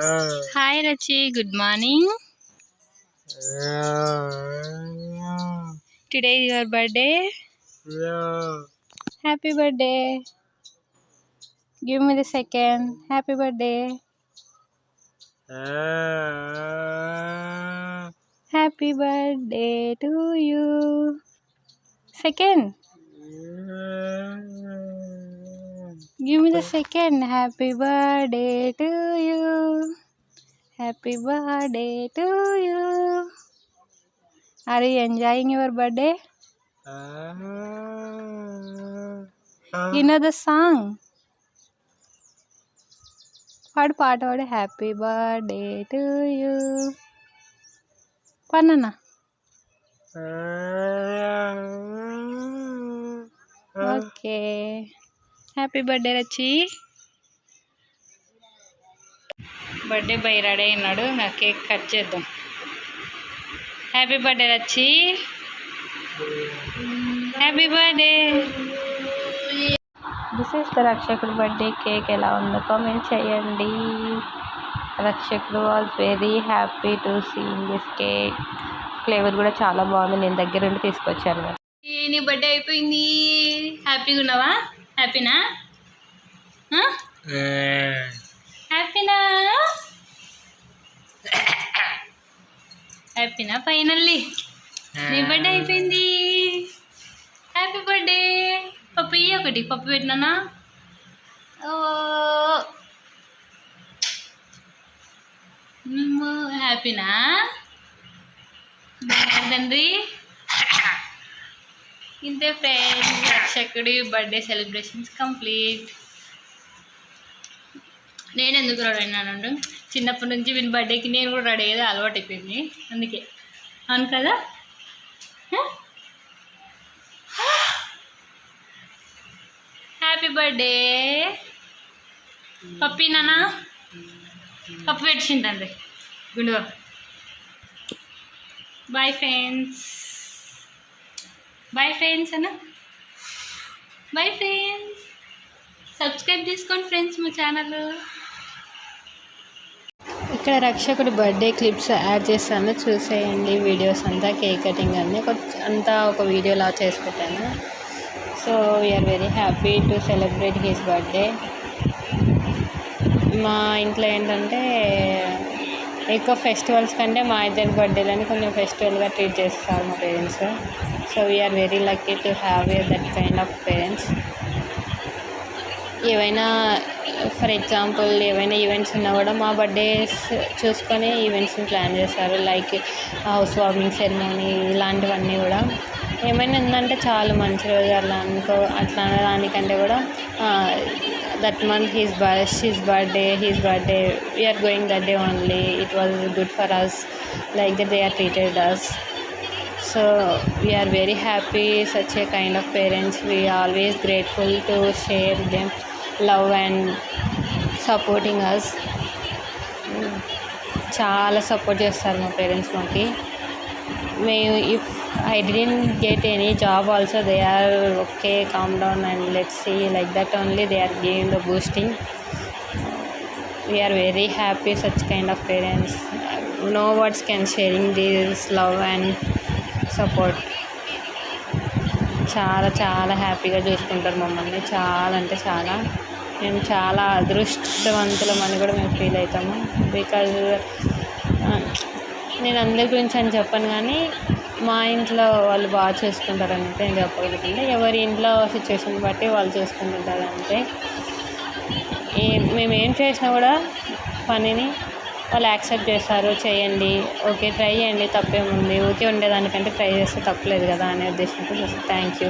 Hi Rachi, good morning. Today is your birthday. Happy birthday. Give me the second. Happy birthday. Happy birthday to you. Second. Give me the second. Happy birthday to you. Happy birthday to you. Are you enjoying your birthday? You know the song? What part of it? Happy birthday to you. Panana. Okay. Happy birthday Rachi. Birthday boy ready అయినాడు. నా cake cut చేద్దాం. Happy birthday Rachi. Happy birthday. This is the రక్షకుడు birthday cake. ఎలా ఉందో comment చేయండి. రక్షకుడు was very happy to see this cake. Flavour కూడా చాలా బాగుంది. నేను దగ్గర నుండి తీసుకొచ్చాను. నీ బర్త్డే అయిపోయింది. హ్యాపీగా ఉన్నావా? హ్యాపీనా? హ్యాపీనా? హ్యాపీనా? ఫైనల్లీ నీ బర్త్డే అయిపోయింది. Happy birthday. పప్పు ఇయ్యి ఒకటి. పప్పు పెట్టినానా? ఓ హ్యాపీనా తండ్రి? ఇంతే ఫ్రెండ్స్, రక్షకుడి బర్త్డే సెలబ్రేషన్స్ కంప్లీట్. నేను ఎందుకు రెడీ అయినానండి, చిన్నప్పటి నుంచి వీని బర్త్డేకి నేను కూడా రెడీ అయ్యేది అలవాటు అయిపోయింది. అందుకే అవును కదా. Happy birthday Pappi. నాన్న పప్పు పెట్టిందండి గుండు. Bye friends. బాయ్ ఫ్రెండ్స్ అన్న. Bye friends. సబ్స్క్రైబ్ చేసుకోండి ఫ్రెండ్స్ మా ఛానల్. ఇక్కడ రక్షకుడి బర్త్డే క్లిప్స్ యాడ్ చేస్తాను, చూసేయండి. వీడియోస్ అంతా కేక్ కటింగ్ అన్నీ అంతా ఒక వీడియోలా చేసి పెట్టాను. So we are very happy to celebrate his birthday. మా ఇంట్లో ఏంటంటే ఎక్కువ ఫెస్టివల్స్ కంటే మా ఇద్దరి బర్త్డేలని కొంచెం ఫెస్టివల్గా ట్రీట్ చేస్తారు మా parents. So we are very lucky to have that kind of parents. ఏవైనా ఫర్ ఎగ్జాంపుల్ ఏవైనా ఈవెంట్స్ ఉన్నా కూడా మా బర్త్డేస్ చూసుకొని ఈవెంట్స్ని ప్లాన్ చేస్తారు. లైక్ హౌస్ వార్మింగ్ సెరమనీ ఇలాంటివన్నీ కూడా. ఏమైనా ఉందంటే చాలా మంచి రోజు అట్లా అట్లా దానికంటే కూడా that month his birthday we are going that day only. It was good for us. Like that they are treated us. So we are very happy such a kind of parents. We are always grateful to share them love and supporting us. చాలా support చేస్తారు మా parents మాకి. మేము if I didn't get any job also, they are okay, calm down and let's see, like that only they are giving the boosting. We are very happy such kind of parents. No words can sharing this love and support. చాలా చాలా హ్యాపీగా చూసుకుంటారు మమ్మల్ని. చాలా అంటే చాలా. మేము చాలా అదృష్టవంతులమని కూడా మేము ఫీల్ అవుతాము. బికాజ్ నేను అందరి గురించి అని చెప్పను, కానీ మా ఇంట్లో వాళ్ళు బాగా చూసుకుంటారు అంటే నేను చెప్పగలుగుతుంటే. ఎవరి ఇంట్లో సిచ్యువేషన్ బట్టి వాళ్ళు చూసుకుంటుంటారు అంతే. మేము ఏం చేసినా కూడా పనిని వాళ్ళు యాక్సెప్ట్ చేస్తారు. చేయండి, ఓకే ట్రై చేయండి, తప్పేముంది, ఓకే ఉండేదానికంటే ట్రై చేస్తే తప్పలేదు కదా అనే ఉద్దేశంతో. Thank you.